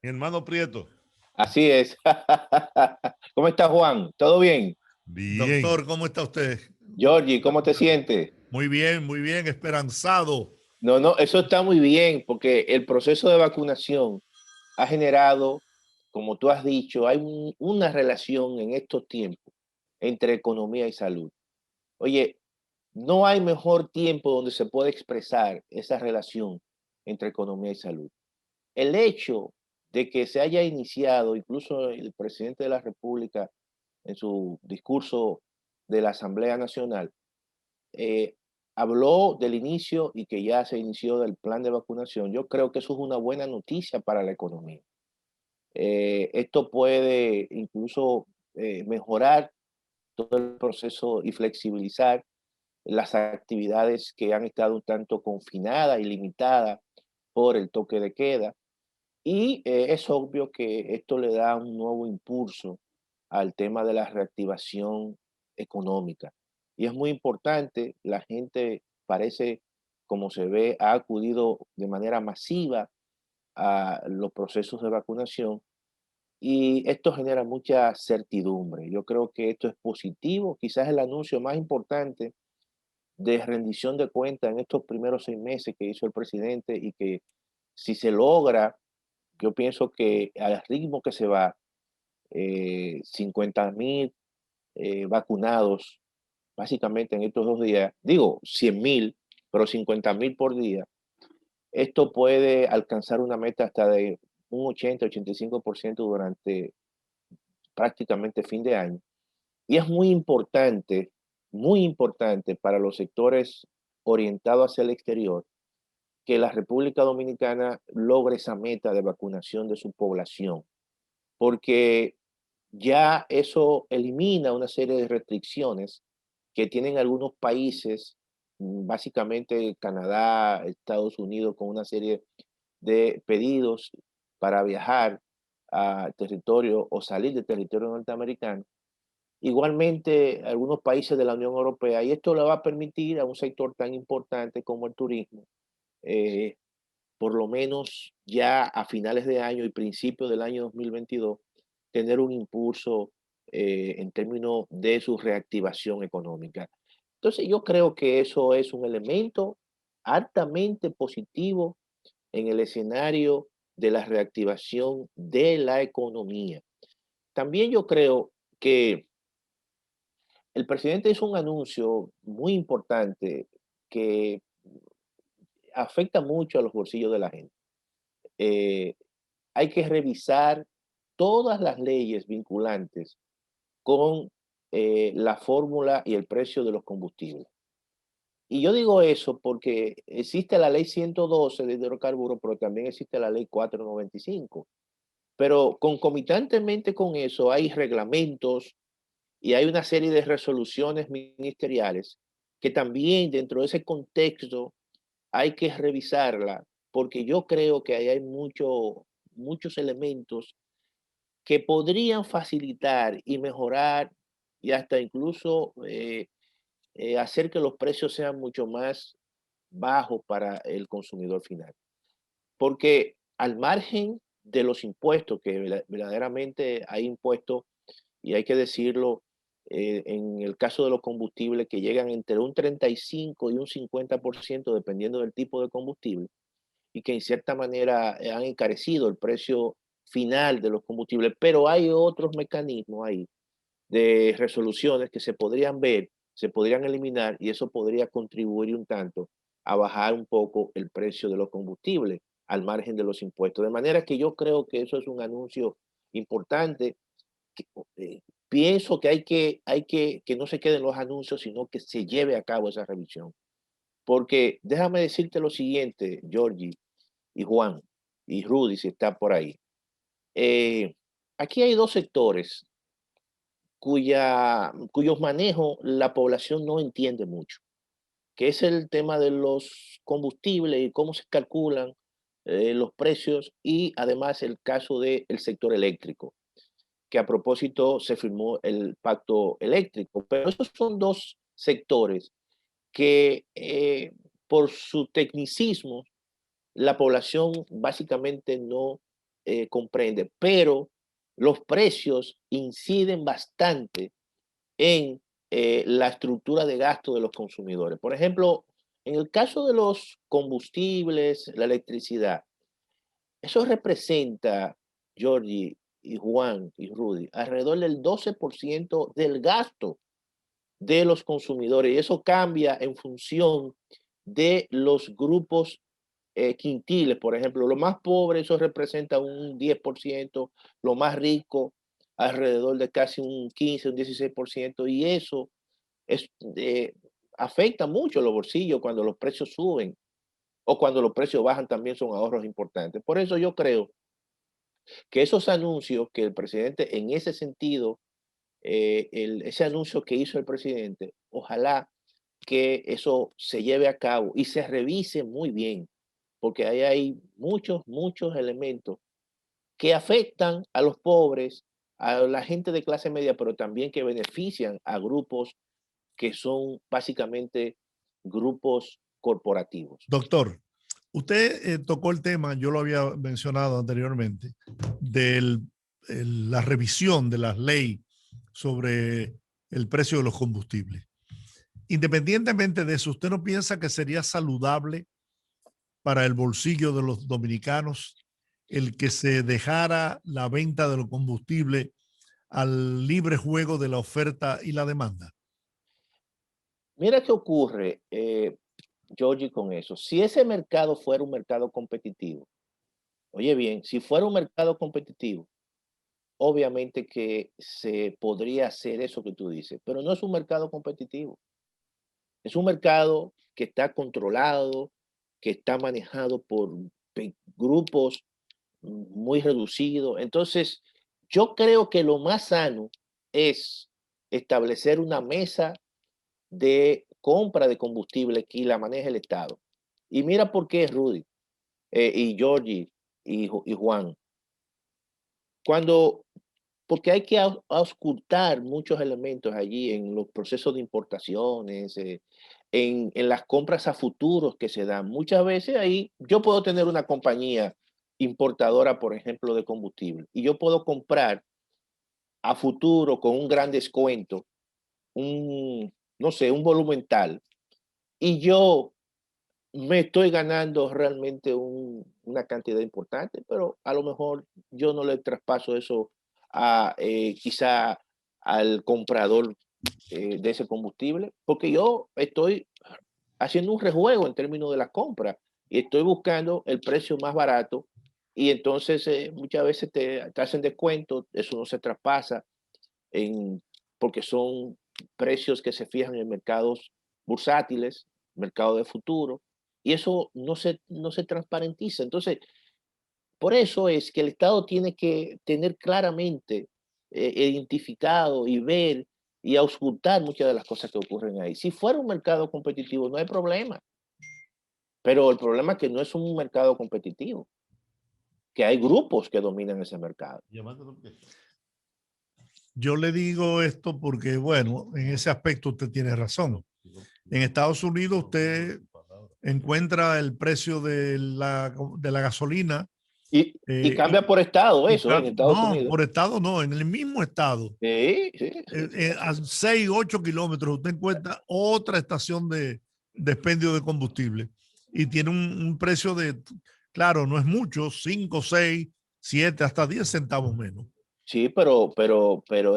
Mi hermano Prieto. Así es. ¿Cómo estás, Juan? ¿Todo bien? Doctor, ¿cómo está usted? Georgie, ¿cómo te sientes? Muy bien, esperanzado. No, no, eso está muy bien porque el proceso de vacunación ha generado, como tú has dicho, hay una relación en estos tiempos entre economía y salud. Oye, no hay mejor tiempo donde se puede expresar esa relación entre economía y salud. El hecho de que se haya iniciado, incluso el presidente de la República en su discurso de la Asamblea Nacional, eh, habló del inicio y que ya se inició del plan de vacunación. Yo creo que eso es una buena noticia para la economía. Esto puede incluso mejorar todo el proceso y flexibilizar las actividades que han estado un tanto confinadas y limitadas por el toque de queda. Y es obvio que esto le da un nuevo impulso al tema de la reactivación económica. Y es muy importante, la gente parece, como se ve, ha acudido de manera masiva a los procesos de vacunación y esto genera mucha certidumbre. Yo creo que esto es positivo, quizás el anuncio más importante de rendición de cuentas en estos primeros 6 meses que hizo el presidente y que si se logra, yo pienso que al ritmo que se va, 50.000 vacunados básicamente en estos 2 días, digo 100.000, pero 50.000 por día, esto puede alcanzar una meta hasta de un 80-85% durante prácticamente fin de año. Y es muy importante para los sectores orientados hacia el exterior que la República Dominicana logre esa meta de vacunación de su población, porque ya eso elimina una serie de restricciones que tienen algunos países, básicamente Canadá, Estados Unidos, con una serie de pedidos para viajar a territorio o salir del territorio norteamericano. Igualmente, algunos países de la Unión Europea, y esto le va a permitir a un sector tan importante como el turismo, eh, por lo menos ya a finales de año y principios del año 2022, tener un impulso en términos de su reactivación económica. Entonces, yo creo que eso es un elemento altamente positivo en el escenario de la reactivación de la economía. También yo creo que el presidente hizo un anuncio muy importante que afecta mucho a los bolsillos de la gente. Eh, Hay que revisar todas las leyes vinculantes con la fórmula y el precio de los combustibles. Y yo digo eso porque existe la ley 112 de hidrocarburos, pero también existe la ley 495. Pero concomitantemente con eso hay reglamentos y hay una serie de resoluciones ministeriales que también dentro de ese contexto hay que revisarla porque yo creo que ahí hay muchos elementos que podrían facilitar y mejorar y hasta incluso hacer que los precios sean mucho más bajos para el consumidor final. Porque al margen de los impuestos, que verdaderamente hay impuestos, y hay que decirlo, en el caso de los combustibles que llegan entre un 35 y un 50% dependiendo del tipo de combustible, y que en cierta manera han encarecido el precio final de los combustibles, pero hay otros mecanismos ahí de resoluciones que se podrían ver, se podrían eliminar y eso podría contribuir un tanto a bajar un poco el precio de los combustibles al margen de los impuestos. De manera que yo creo que eso es un anuncio importante. Que, pienso que que no se queden los anuncios, sino que se lleve a cabo esa revisión. Porque déjame decirte lo siguiente, Georgie y Juan y Rudy, si está por ahí. Eh, Aquí hay dos sectores cuyos manejos la población no entiende mucho, que es el tema de los combustibles y cómo se calculan los precios y además el caso del sector eléctrico, que a propósito se firmó el pacto eléctrico. Pero esos son dos sectores que por su tecnicismo la población básicamente no comprende, pero los precios inciden bastante en la estructura de gasto de los consumidores. Por ejemplo, en el caso de los combustibles, la electricidad, eso representa, Georgie y Juan y Rudy, alrededor del 12% del gasto de los consumidores. Y eso cambia en función de los grupos quintiles. Por ejemplo, los más pobres, eso representa un 10%, lo más rico, alrededor de casi un 15, un 16%. Y eso es, afecta mucho los bolsillos cuando los precios suben o cuando los precios bajan también son ahorros importantes. Por eso yo creo que esos anuncios que el presidente en ese sentido, ese anuncio que hizo el presidente, ojalá que eso se lleve a cabo y se revise muy bien, porque ahí hay muchos elementos que afectan a los pobres, a la gente de clase media, pero también que benefician a grupos que son básicamente grupos corporativos. Doctor, usted tocó el tema, yo lo había mencionado anteriormente, de la revisión de las leyes sobre el precio de los combustibles. Independientemente de eso, ¿usted no piensa que sería saludable para el bolsillo de los dominicanos el que se dejara la venta de los combustibles al libre juego de la oferta y la demanda? Mira qué ocurre, Georgie, con eso. Si ese mercado fuera un mercado competitivo, oye bien, si fuera un mercado competitivo, obviamente que se podría hacer eso que tú dices, pero no es un mercado competitivo. Es un mercado que está controlado, que está manejado por grupos muy reducidos. Entonces, yo creo que lo más sano es establecer una mesa de compra de combustible que la maneja el Estado. Y mira por qué, Rudy, y Georgie y Juan. Cuando Porque hay que auscultar muchos elementos allí en los procesos de importaciones, en las compras a futuros que se dan. Muchas veces ahí yo puedo tener una compañía importadora, por ejemplo, de combustible, y yo puedo comprar a futuro con un gran descuento, no sé, un volumen tal, y yo me estoy ganando realmente una cantidad importante, pero a lo mejor yo no le traspaso eso a quizá al comprador de ese combustible, porque yo estoy haciendo un rejuego en términos de la compra y estoy buscando el precio más barato y entonces muchas veces te hacen descuento, eso no se traspasa en, porque son precios que se fijan en mercados bursátiles, mercado de futuro, y eso no se transparentiza. Entonces, por eso es que el Estado tiene que tener claramente identificado y ver y auscultar muchas de las cosas que ocurren ahí. Si fuera un mercado competitivo, no hay problema, pero el problema es que no es un mercado competitivo, que hay grupos que dominan ese mercado. Yo le digo esto porque, bueno, en ese aspecto usted tiene razón. En Estados Unidos usted encuentra el precio de la gasolina. Y cambia por estado eso, en Estados No, Unidos. por estado no, en el mismo estado. Sí, sí, sí. A 6, 8 kilómetros usted encuentra otra estación de expendio de combustible y tiene un precio de, claro, no es mucho, 5, 6, 7, hasta 10 centavos menos. Sí, pero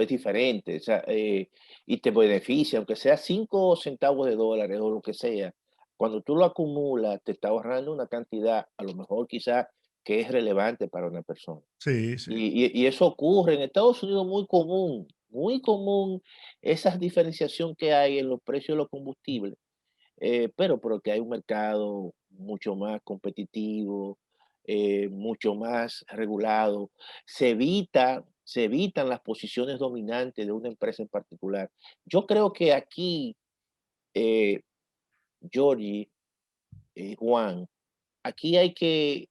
es diferente, o sea, y te beneficia, aunque sea 5 centavos de dólares o lo que sea, cuando tú lo acumulas, te está ahorrando una cantidad, a lo mejor quizá que es relevante para una persona. Sí, sí. Y eso ocurre en Estados Unidos muy común esa diferenciación que hay en los precios de los combustibles, pero que hay un mercado mucho más competitivo, mucho más regulado. Se evitan las posiciones dominantes de una empresa en particular. Yo creo que aquí, eh, Georgie, Juan, aquí hay que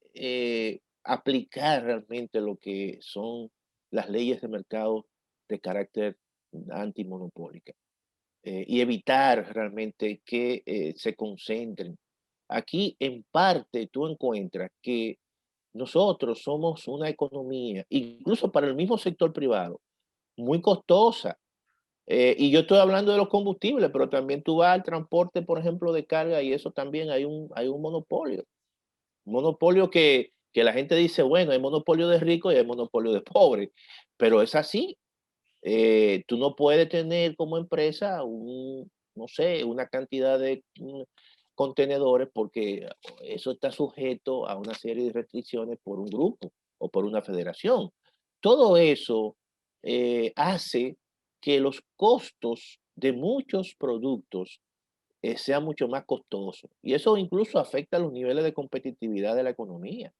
aplicar realmente lo que son las leyes de mercado de carácter antimonopólica y evitar realmente que se concentren. Aquí, en parte, tú encuentras que nosotros somos una economía, incluso para el mismo sector privado, muy costosa. Y yo estoy hablando de los combustibles, pero también tú vas al transporte, por ejemplo, de carga, y eso también hay un monopolio. Un monopolio que la gente dice, bueno, hay monopolio de ricos y hay monopolio de pobres, pero es así. Tú no puedes tener como empresa no sé, una cantidad de contenedores porque eso está sujeto a una serie de restricciones por un grupo o por una federación. Todo eso hace que los costos de muchos productos sean mucho más costosos y eso incluso afecta los niveles de competitividad de la economía.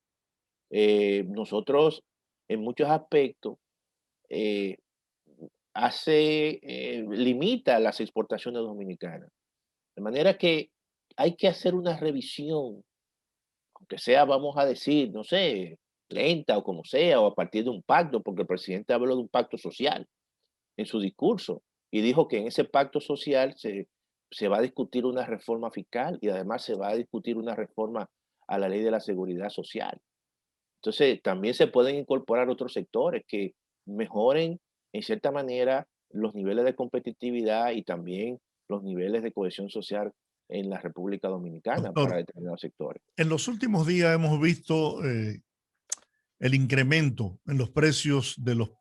Nosotros en muchos aspectos eh, limita las exportaciones dominicanas. De manera que hay que hacer una revisión, aunque sea, vamos a decir, no sé, lenta o como sea, o a partir de un pacto, porque el presidente habló de un pacto social en su discurso y dijo que en ese pacto social se va a discutir una reforma fiscal y además se va a discutir una reforma a la ley de la seguridad social. Entonces, también se pueden incorporar otros sectores que mejoren, en cierta manera, los niveles de competitividad y también los niveles de cohesión social en la República Dominicana para Doctor, determinados sectores. en los últimos días hemos visto el incremento en los precios de los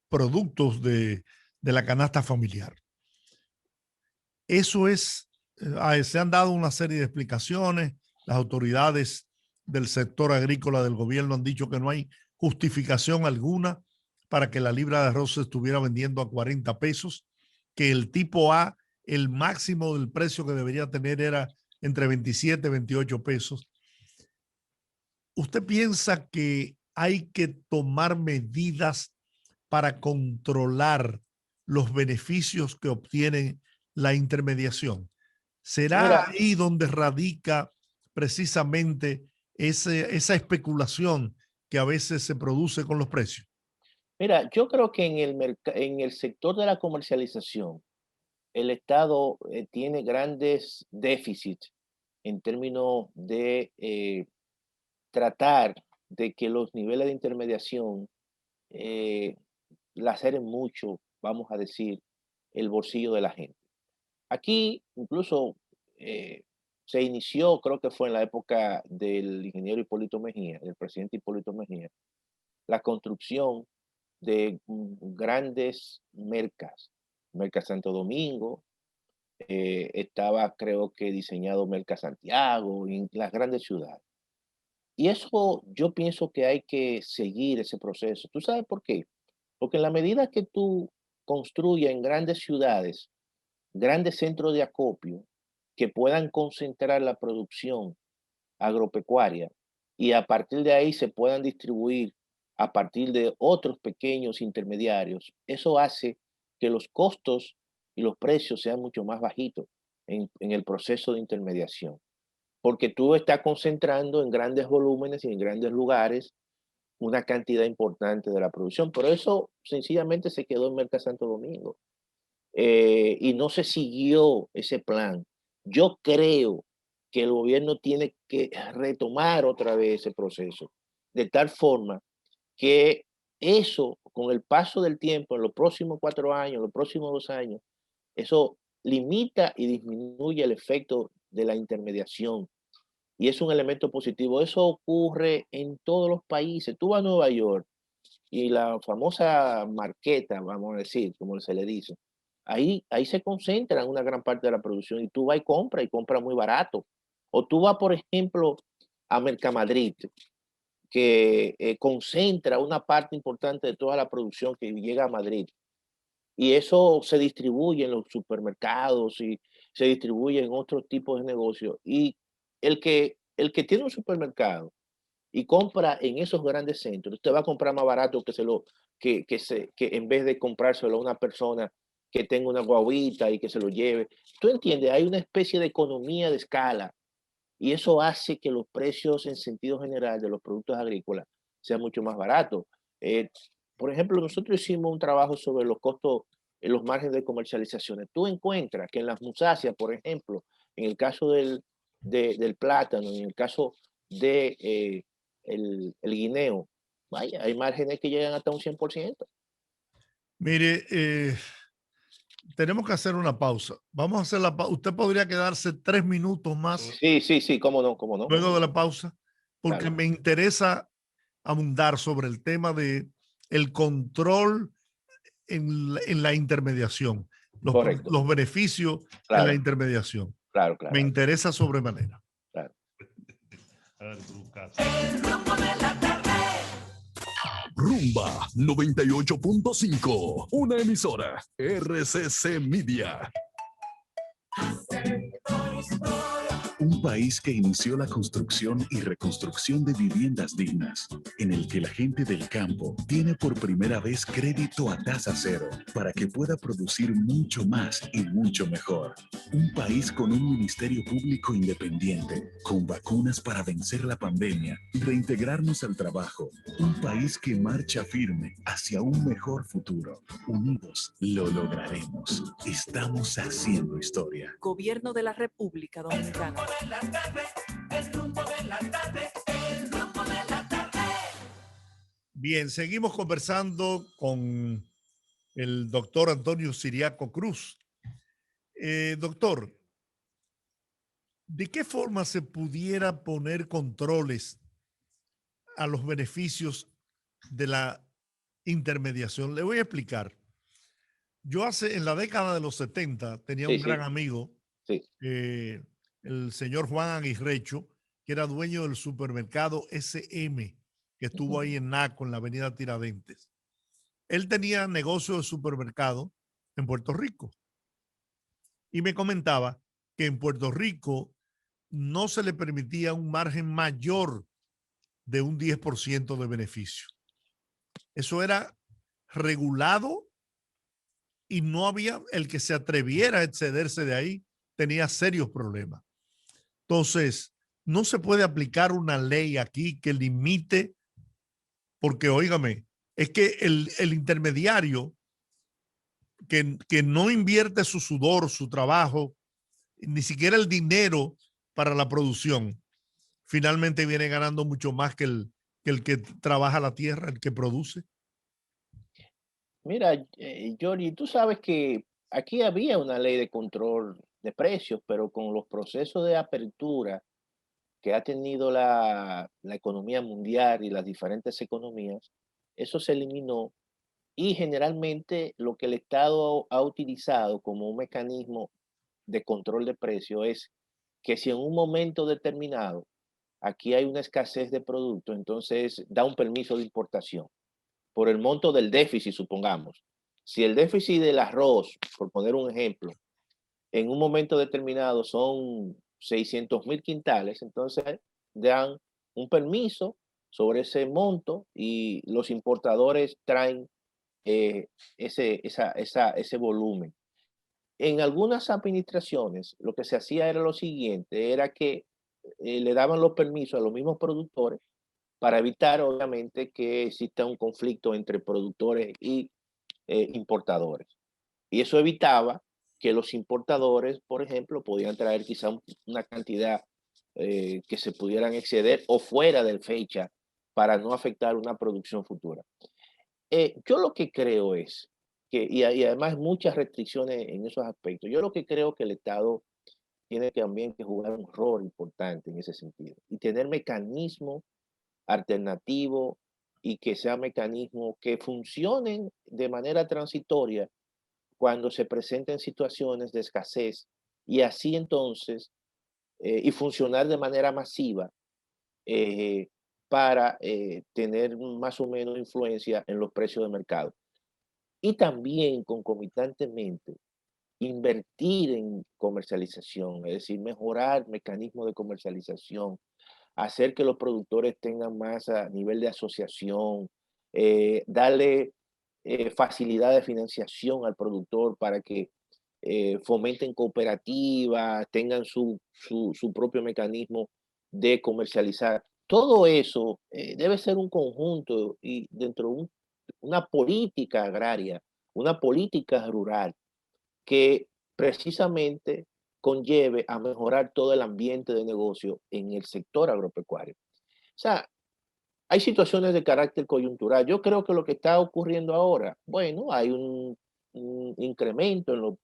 productos de la canasta familiar. Eso es, se han dado una serie de explicaciones, las autoridades del sector agrícola del gobierno han dicho que no hay justificación alguna para que la libra de arroz se estuviera vendiendo a 40 pesos, que el tipo A, el máximo del precio que debería tener era entre 27 y 28 pesos. ¿Usted piensa que hay que tomar medidas para controlar los beneficios que obtiene la intermediación? ¿Será Mira, ahí donde radica precisamente esa especulación que a veces se produce con los precios? mira, yo creo que en el sector de la comercialización, el Estado tiene grandes déficits en términos de tratar de que los niveles de intermediación eh, laceren mucho, vamos a decir, el bolsillo de la gente. Aquí incluso se inició, creo que fue en la época del ingeniero Hipólito Mejía, del presidente Hipólito Mejía, la construcción de grandes mercas. Merca Santo Domingo, estaba creo que diseñado Merca Santiago, en las grandes ciudades. Y eso yo pienso que hay que seguir ese proceso. ¿Tú sabes por qué? Porque en la medida que tú construyas en grandes ciudades, grandes centros de acopio que puedan concentrar la producción agropecuaria y a partir de ahí se puedan distribuir a partir de otros pequeños intermediarios, eso hace que los costos y los precios sean mucho más bajitos en el proceso de intermediación. Porque tú estás concentrando en grandes volúmenes y en grandes lugares una cantidad importante de la producción, pero eso sencillamente se quedó en Merca Santo Domingo y no se siguió ese plan. Yo creo que el gobierno tiene que retomar otra vez ese proceso, de tal forma que eso, con el paso del tiempo, en los próximos 4 años, los próximos 2 años, eso limita y disminuye el efecto de la intermediación. Y es un elemento positivo. Eso ocurre en todos los países. Tú vas a Nueva York y la famosa marqueta, vamos a decir, como se le dice, ahí se concentra una gran parte de la producción y tú vas y compras muy barato. O tú vas, por ejemplo, a Mercamadrid, que concentra una parte importante de toda la producción que llega a Madrid. Y eso se distribuye en los supermercados y se distribuye en otros tipos de negocios. Y el que tiene un supermercado y compra en esos grandes centros, usted va a comprar más barato que en vez de comprárselo a una persona que tenga una guaguita y que se lo lleve. Tú entiendes, hay una especie de economía de escala y eso hace que los precios en sentido general de los productos agrícolas sean mucho más baratos. Eh, por ejemplo, nosotros hicimos un trabajo sobre los costos en los márgenes de comercialización. Tú encuentras que en las musáceas, por ejemplo, en el caso del plátano, en el caso de el guineo, vaya, hay márgenes que llegan hasta un 100%. Mire, tenemos que hacer una pausa. Vamos a hacer la pausa. Usted podría quedarse 3 minutos más Sí, sí, sí, cómo no, cómo no. luego de la pausa, porque Claro, me interesa abundar sobre el tema de el control en la intermediación, correcto. los beneficios en la Claro, intermediación. claro, Me claro, interesa sobremanera. claro. Rumba 98.5, una emisora RCC Media. Un país que inició la construcción y reconstrucción de viviendas dignas, en el que la gente del campo tiene por primera vez crédito a tasa cero para que pueda producir mucho más y mucho mejor. Un país con un ministerio público independiente, con vacunas para vencer la pandemia y reintegrarnos al trabajo. Un país que marcha firme hacia un mejor futuro. Unidos lo lograremos. Estamos haciendo historia. Gobierno de la República Dominicana. Bien, seguimos conversando con el doctor Antonio Siriaco Cruz. Doctor, ¿de qué forma se pudiera poner controles a los beneficios de la intermediación? Le voy a explicar. Yo en la década de los 70 tenía Sí, un gran sí, amigo, sí. el señor Juan Aguirrecho, que era dueño del supermercado SM, que estuvo ahí en Naco, en la avenida Tiradentes. Él tenía negocio de supermercado en Puerto Rico y me comentaba que en Puerto Rico no se le permitía un margen mayor de un 10% de beneficio. Eso era regulado y no había el que se atreviera a excederse de ahí, tenía serios problemas. Entonces, no se puede aplicar una ley aquí que limite, porque óigame, es que el intermediario que no invierte su sudor, su trabajo, ni siquiera el dinero para la producción, finalmente viene ganando mucho más que trabaja la tierra, el que produce. Mira, Johnny, tú sabes que aquí había una ley de control de precios, pero con los procesos de apertura que ha tenido la economía mundial y las diferentes economías, eso se eliminó y generalmente lo que el Estado ha utilizado como un mecanismo de control de precios es que si en un momento determinado aquí hay una escasez de producto, entonces da un permiso de importación por el monto del déficit, supongamos. Si el déficit del arroz, por poner un ejemplo, en un momento determinado son 600,000 quintales, entonces dan un permiso sobre ese monto y los importadores traen ese volumen. En algunas administraciones lo que se hacía era lo siguiente, era que le daban los permisos a los mismos productores para evitar obviamente que exista un conflicto entre productores y importadores. Y eso evitaba que los importadores, por ejemplo, podían traer quizá una cantidad que se pudieran exceder o fuera de fecha para no afectar una producción futura. Yo lo que creo es que, y además muchas restricciones en esos aspectos, yo lo que creo que el Estado tiene también que jugar un rol importante en ese sentido y tener mecanismos alternativos y que sean mecanismos que funcionen de manera transitoria cuando se presenten situaciones de escasez y así entonces, y funcionar de manera masiva eh, para tener más o menos influencia en los precios de mercado. Y también concomitantemente invertir en comercialización, es decir, mejorar mecanismos de comercialización, hacer que los productores tengan más a nivel de asociación, darle facilidad de financiación al productor para que fomenten cooperativas, tengan su propio mecanismo de comercializar. Todo eso debe ser un conjunto y dentro de una política agraria, una política rural que precisamente conlleve a mejorar todo el ambiente de negocio en el sector agropecuario. O sea, hay situaciones de carácter coyuntural. Yo creo que lo que está ocurriendo ahora, bueno, hay un incremento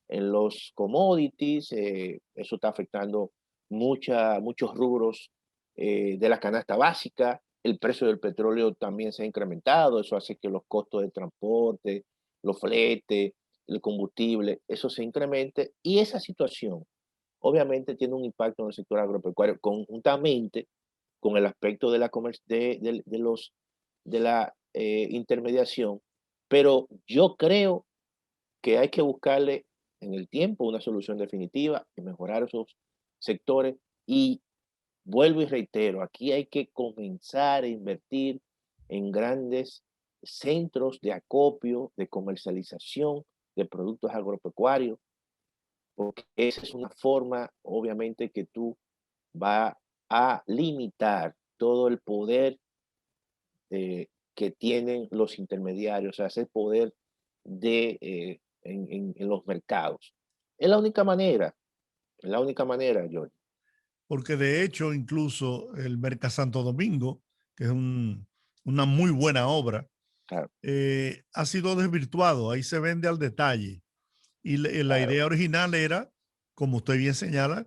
en los commodities, eso está afectando muchos rubros de la canasta básica. El precio del petróleo también se ha incrementado, eso hace que los costos de transporte, los fletes, el combustible, eso se incremente, y esa situación obviamente tiene un impacto en el sector agropecuario, conjuntamente con el aspecto de la intermediación, pero yo creo que hay que buscarle en el tiempo una solución definitiva y mejorar esos sectores. Y vuelvo y reitero, aquí hay que comenzar a invertir en grandes centros de acopio, de comercialización de productos agropecuarios, porque esa es una forma, obviamente, que tú vas a limitar todo el poder que tienen los intermediarios, o sea, ese poder en los mercados. Es la única manera, George. Porque de hecho, incluso el Santo Domingo, que es una muy buena obra, Claro, ha sido desvirtuado. Ahí se vende al detalle. Y la claro, idea original era, como usted bien señala,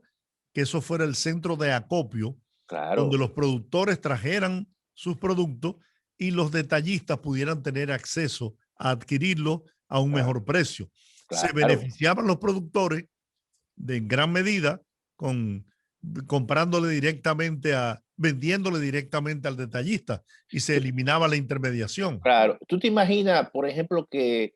que eso fuera el centro de acopio, donde claro, los productores trajeran sus productos y los detallistas pudieran tener acceso a adquirirlo a un claro, mejor precio. Se claro. beneficiaban los productores de en gran medida con comprándole directamente vendiéndole directamente al detallista y se Tú- eliminaba la intermediación. Claro, tú te imaginas, por ejemplo, que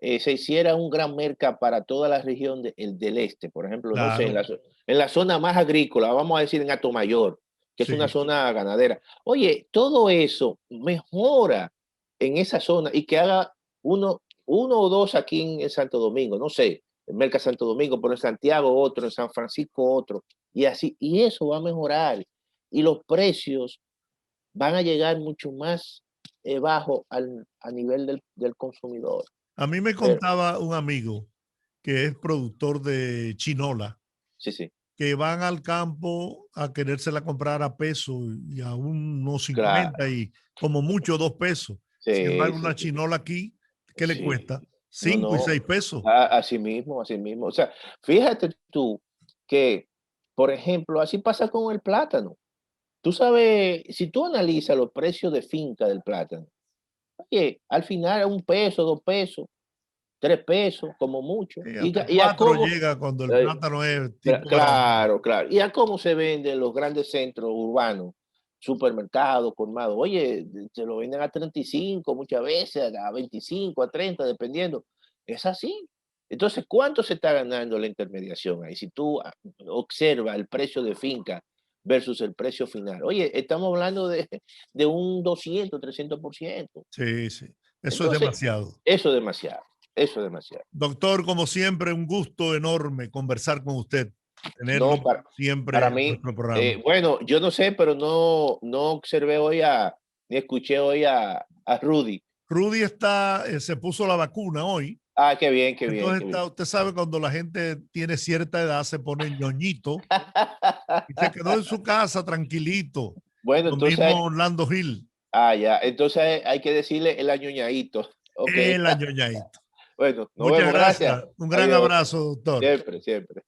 se hiciera un gran mercado para toda la región del este, por ejemplo, no sé, Claro, en la zona más agrícola, vamos a decir en Atomayor, que es una sí. zona ganadera. Oye, todo eso mejora en esa zona y que haga uno o dos aquí en Santo Domingo, no sé, en Merca Santo Domingo, pero en Santiago otro, en San Francisco otro, y así, y eso va a mejorar. Y los precios van a llegar mucho más bajo a nivel del consumidor. A mí me Pero, contaba un amigo que es productor de chinola, sí, sí, que van al campo a querérsela comprar a peso y a unos claro, 50 y como mucho 2 pesos. Sin sí, embargo, sí, una sí, chinola aquí, ¿qué le sí. cuesta? No, 5 y no, 6 pesos. así mismo, así mismo. O sea, fíjate tú que, por ejemplo, así pasa con el plátano. Tú sabes, si tú analizas los precios de finca del plátano, oye, al final es 1 peso, 2 pesos, 3 pesos, como mucho. Hasta Y a 4 cómo, llega cuando el eh, plátano es tipo granadero. claro, claro. ¿Y a cómo se venden los grandes centros urbanos? Supermercados, colmados. Oye, se lo venden a 35 muchas veces, a 25, a 30, dependiendo. Es así. Entonces, ¿cuánto se está ganando la intermediación ahí? Si tú observas el precio de finca versus el precio final. Oye, estamos hablando de un 200, 300%. Sí, sí. Eso es Entonces, demasiado. eso es demasiado. Eso es demasiado. Doctor, como siempre, un gusto enorme conversar con usted, tenerlo No, para siempre en mí, nuestro programa. bueno, yo no sé, pero no observé hoy ni escuché hoy a Rudy. Rudy se puso la vacuna hoy. Ah, qué bien, qué bien, Entonces qué bien. usted sabe, cuando la gente tiene cierta edad se pone ñoñito y se quedó en su casa tranquilito. Bueno, Lo entonces, mismo Orlando Hill, ya, entonces hay que decirle el añoñadito. Ok, el ñoñadito. bueno, nos Muchas vemos, gracias. gracias. Un gran Adiós, abrazo, doctor. siempre, siempre.